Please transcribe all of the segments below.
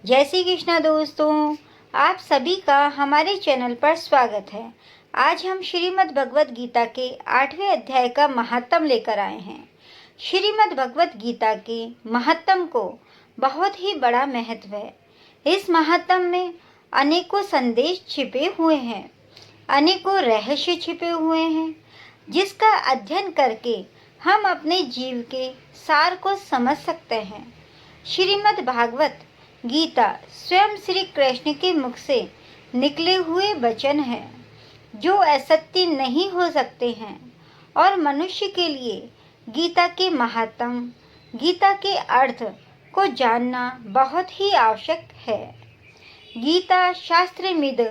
जय श्री कृष्णा दोस्तों, आप सभी का हमारे चैनल पर स्वागत है। आज हम श्रीमद् भगवत गीता के 8वें अध्याय का महात्म लेकर आए हैं। श्रीमद् भगवत गीता के महात्म को बहुत ही बड़ा महत्व है। इस महात्म में अनेकों संदेश छिपे हुए हैं, अनेकों रहस्य छिपे हुए हैं, जिसका अध्ययन करके हम अपने जीव के सार को समझ सकते हैं। श्रीमद् भागवत गीता स्वयं श्री कृष्ण के मुख से निकले हुए वचन हैं, जो असत्य नहीं हो सकते हैं। और मनुष्य के लिए गीता के महात्म, गीता के अर्थ को जानना बहुत ही आवश्यक है। गीता शास्त्रमिद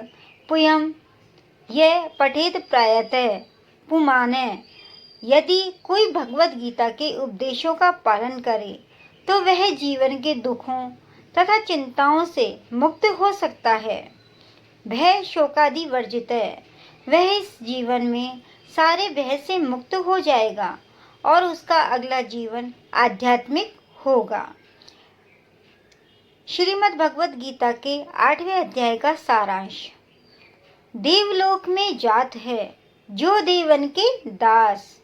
पुयम यह पठेत प्रायतः पुमान्। यदि कोई भगवत गीता के उपदेशों का पालन करे तो वह जीवन के दुखों तथा चिंताओं से मुक्त हो सकता है। भय शोकादि वर्जित है, वह इस जीवन में सारे भय से मुक्त हो जाएगा और उसका अगला जीवन आध्यात्मिक होगा। श्रीमद् भगवत गीता के 8वें अध्याय का सारांश। देवलोक में जात है जो देवन के दास,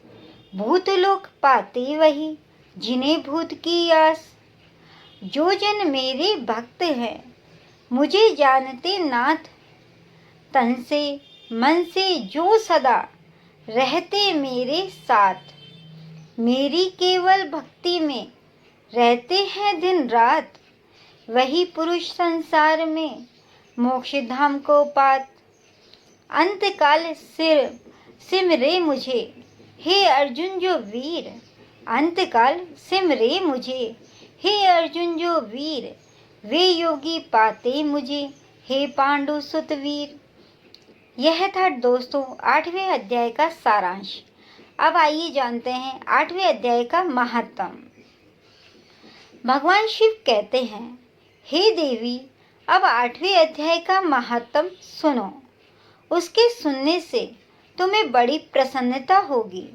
भूतलोक पाते वही जिन्हें भूत की आस। जो जन मेरे भक्त हैं मुझे जानते नाथ, तन से मन से जो सदा रहते मेरे साथ। मेरी केवल भक्ति में रहते हैं दिन रात, वही पुरुष संसार में मोक्ष धाम को पात। अंतकाल सिमरे मुझे हे अर्जुन जो वीर, अंतकाल सिमरे मुझे हे अर्जुन जो वीर। वे योगी पाते मुझे हे पांडु सुत वीर। यह था दोस्तों 8वें अध्याय का सारांश। अब आइए जानते हैं 8वें अध्याय का महात्म। भगवान शिव कहते हैं, हे देवी, अब 8वें अध्याय का महात्म सुनो। उसके सुनने से तुम्हें बड़ी प्रसन्नता होगी।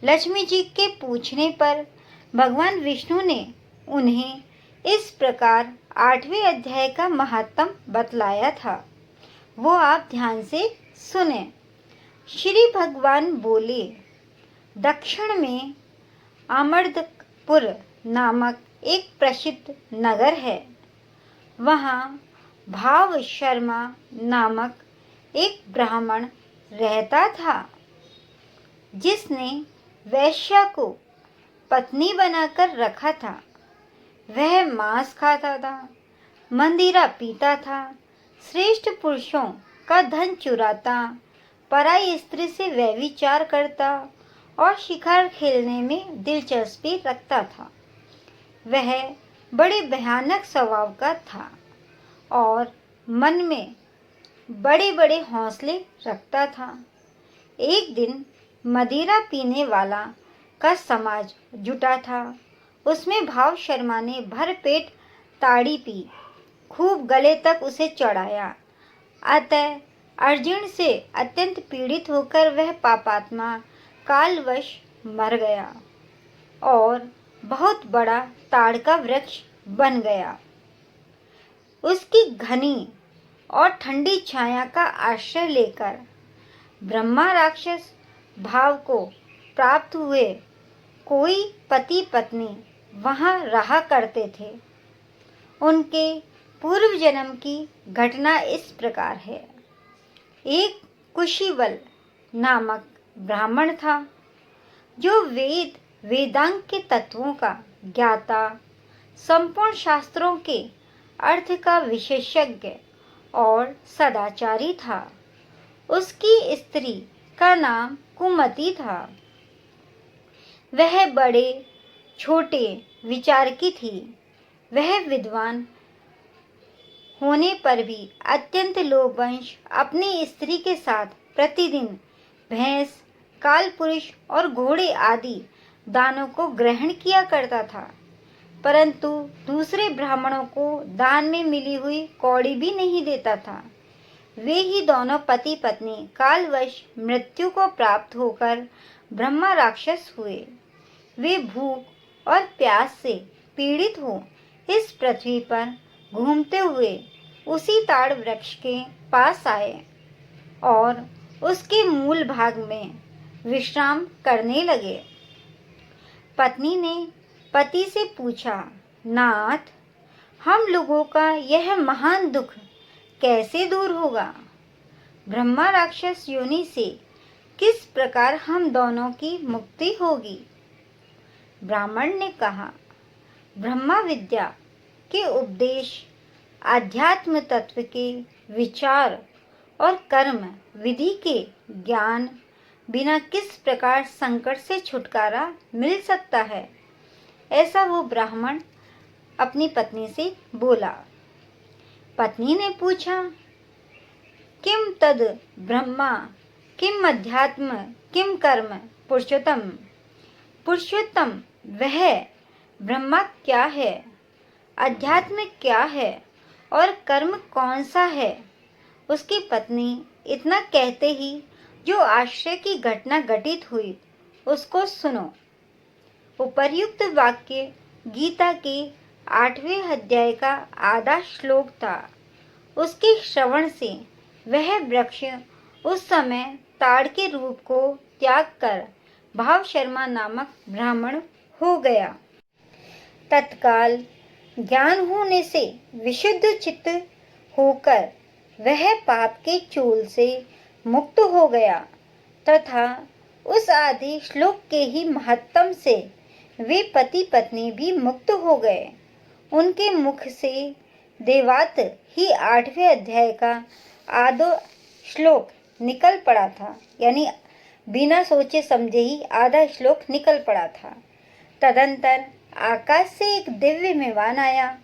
लक्ष्मी जी के पूछने पर भगवान विष्णु ने उन्हें इस प्रकार 8वें अध्याय का महात्म बतलाया था, वो आप ध्यान से सुने। श्री भगवान बोले, दक्षिण में अमर्दपुर नामक एक प्रसिद्ध नगर है। वहाँ भाव शर्मा नामक एक ब्राह्मण रहता था, जिसने वैश्या को पत्नी बनाकर रखा था। वह मांस खाता था, मंदिरा पीता था, श्रेष्ठ पुरुषों का धन चुराता, पराई स्त्री से व्यभिचार करता और शिकार खेलने में दिलचस्पी रखता था। वह बड़े भयानक स्वभाव का था और मन में बड़े बड़े हौसले रखता था। एक दिन मदिरा पीने वाला का समाज जुटा था। उसमें भाव शर्मा ने भर पेट ताड़ी पी, खूब गले तक उसे चढ़ाया। अतः अर्जुन से अत्यंत पीड़ित होकर वह पापात्मा कालवश मर गया और बहुत बड़ा ताड़ का वृक्ष बन गया। उसकी घनी और ठंडी छाया का आश्रय लेकर ब्रह्मा राक्षस भाव को प्राप्त हुए कोई पति पत्नी वहाँ रहा करते थे। उनके पूर्व जन्म की घटना इस प्रकार है। एक कुशीवल नामक ब्राह्मण था, जो वेदांग के तत्वों का ज्ञाता, संपूर्ण शास्त्रों के अर्थ का विशेषज्ञ और सदाचारी था। उसकी स्त्री का नाम कुमति था। वह बड़े छोटे विचार की थी। वह विद्वान होने पर भी अत्यंत लोभवश अपनी स्त्री के साथ प्रतिदिन भैंस, कालपुरुष और घोड़े आदि दानों को ग्रहण किया करता था, परंतु दूसरे ब्राह्मणों को दान में मिली हुई कौड़ी भी नहीं देता था। वे ही दोनों पति पत्नी कालवश मृत्यु को प्राप्त होकर ब्रह्मा राक्षस हुए। वे भूख और प्यास से पीड़ित हो इस पृथ्वी पर घूमते हुए उसी ताड़ वृक्ष के पास आए और उसके मूल भाग में विश्राम करने लगे। पत्नी ने पति से पूछा, नाथ, हम लोगों का यह महान दुख कैसे दूर होगा? ब्रह्मा राक्षस योनि से किस प्रकार हम दोनों की मुक्ति होगी? ब्राह्मण ने कहा, ब्रह्मा विद्या के उपदेश, आध्यात्म तत्व के विचार और कर्म विधि के ज्ञान बिना किस प्रकार संकट से छुटकारा मिल सकता है? ऐसा वो ब्राह्मण अपनी पत्नी से बोला। पत्नी ने पूछा, किम तद ब्रह्मा, किम अध्यात्म, किम कर्म पुरुषोत्तम? पुरुषोत्तम वह ब्रह्मा क्या है, अध्यात्म क्या है और कर्म कौन सा है? उसकी पत्नी इतना कहते ही जो आश्चर्य की घटना घटित हुई उसको सुनो। उपर्युक्त वाक्य गीता के 8वें अध्याय का आधा श्लोक था। उसके श्रवण से वह वृक्ष उस समय ताड़ के रूप को त्याग कर भाव शर्मा नामक ब्राह्मण हो गया। तत्काल ज्ञान होने से विशुद्ध चित्त होकर वह पाप के चूल से मुक्त हो गया तथा उस आदि श्लोक के ही महत्तम से वे पति पत्नी भी मुक्त हो गए। उनके मुख से देवात ही 8वें अध्याय का आधा श्लोक निकल पड़ा था, यानी बिना सोचे समझे ही आधा श्लोक निकल पड़ा था। तदंतर आकाश से एक दिव्य विमान आया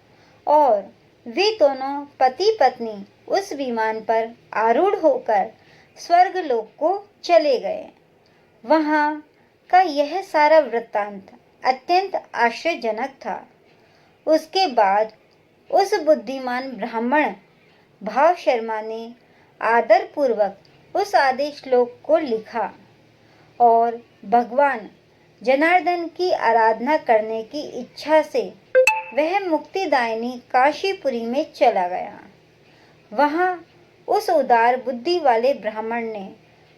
और वे दोनों पति पत्नी उस विमान पर आरूढ़ होकर स्वर्ग लोक को चले गए। वहाँ का यह सारा वृत्तांत अत्यंत आश्चर्यजनक था। उसके बाद उस बुद्धिमान ब्राह्मण भाव शर्मा ने आदर पूर्वक उस आदेश श्लोक को लिखा और भगवान जनार्दन की आराधना करने की इच्छा से वह मुक्तिदायिनी काशीपुरी में चला गया। वहाँ उस उदार बुद्धि वाले ब्राह्मण ने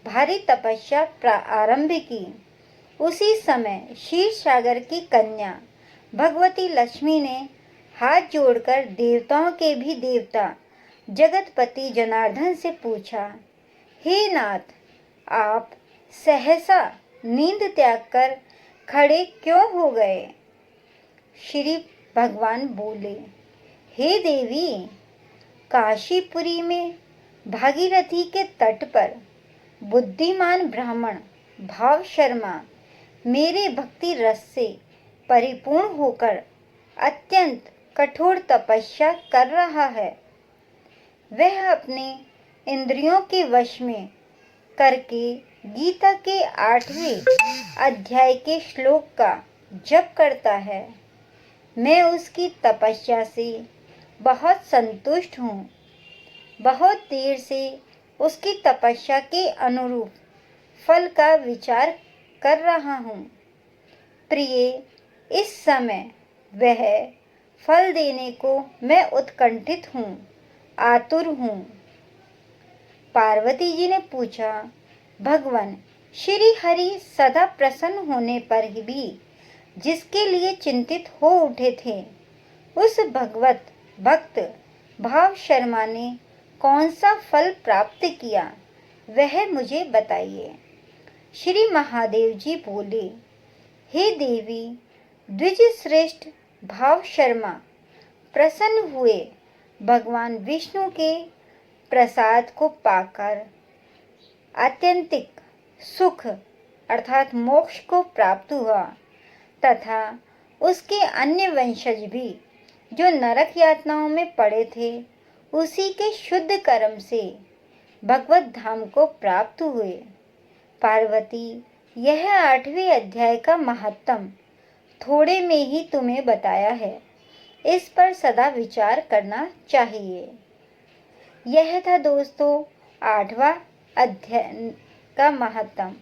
भारी तपस्या आरंभ की। उसी समय क्षीर सागर की कन्या भगवती लक्ष्मी ने हाथ जोड़कर देवताओं के भी देवता जगतपति जनार्दन से पूछा, हे नाथ, आप सहसा नींद त्याग कर खड़े क्यों हो गए? श्री भगवान बोले, हे देवी, काशीपुरी में भागीरथी के तट पर बुद्धिमान ब्राह्मण भाव शर्मा मेरे भक्ति रस से परिपूर्ण होकर अत्यंत कठोर तपस्या कर रहा है। वह अपने इंद्रियों के वश में करके गीता के 8वें अध्याय के श्लोक का जप करता है। मैं उसकी तपस्या से बहुत संतुष्ट हूँ। बहुत देर से उसकी तपस्या के अनुरूप फल का विचार कर रहा हूँ। प्रिय, इस समय वह फल देने को मैं उत्कंठित हूँ, आतुर हूँ। पार्वती जी ने पूछा, भगवान श्री हरि सदा प्रसन्न होने पर भी जिसके लिए चिंतित हो उठे थे, उस भगवत भक्त भाव शर्मा ने कौन सा फल प्राप्त किया, वह मुझे बताइए। श्री महादेव जी बोले, हे देवी, द्विज श्रेष्ठ भाव शर्मा प्रसन्न हुए भगवान विष्णु के प्रसाद को पाकर आत्यंतिक सुख अर्थात मोक्ष को प्राप्त हुआ तथा उसके अन्य वंशज भी जो नरक यातनाओं में पड़े थे, उसी के शुद्ध कर्म से भगवत धाम को प्राप्त हुए। पार्वती, यह 8वें अध्याय का महत्तम थोड़े में ही तुम्हें बताया है, इस पर सदा विचार करना चाहिए। यह था दोस्तों 8वां अध्याय का महत्तम।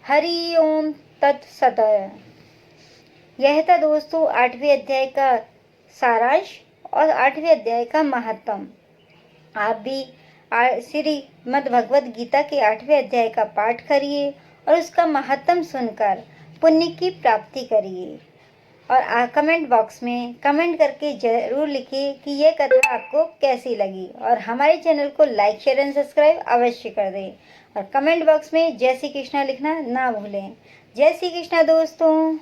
हरि ओम तत्सत। यह था दोस्तों 8वें अध्याय का सारांश और 8वें अध्याय का महात्म। आप भी श्रीमद् भगवद गीता के 8वें अध्याय का पाठ करिए और उसका महात्म सुनकर पुण्य की प्राप्ति करिए। और कमेंट बॉक्स में कमेंट करके ज़रूर लिखिए कि ये कथा आपको कैसी लगी, और हमारे चैनल को लाइक शेयर एंड सब्सक्राइब अवश्य कर दें। और कमेंट बॉक्स में जय श्री कृष्णा लिखना ना भूलें। जय श्री कृष्णा दोस्तों।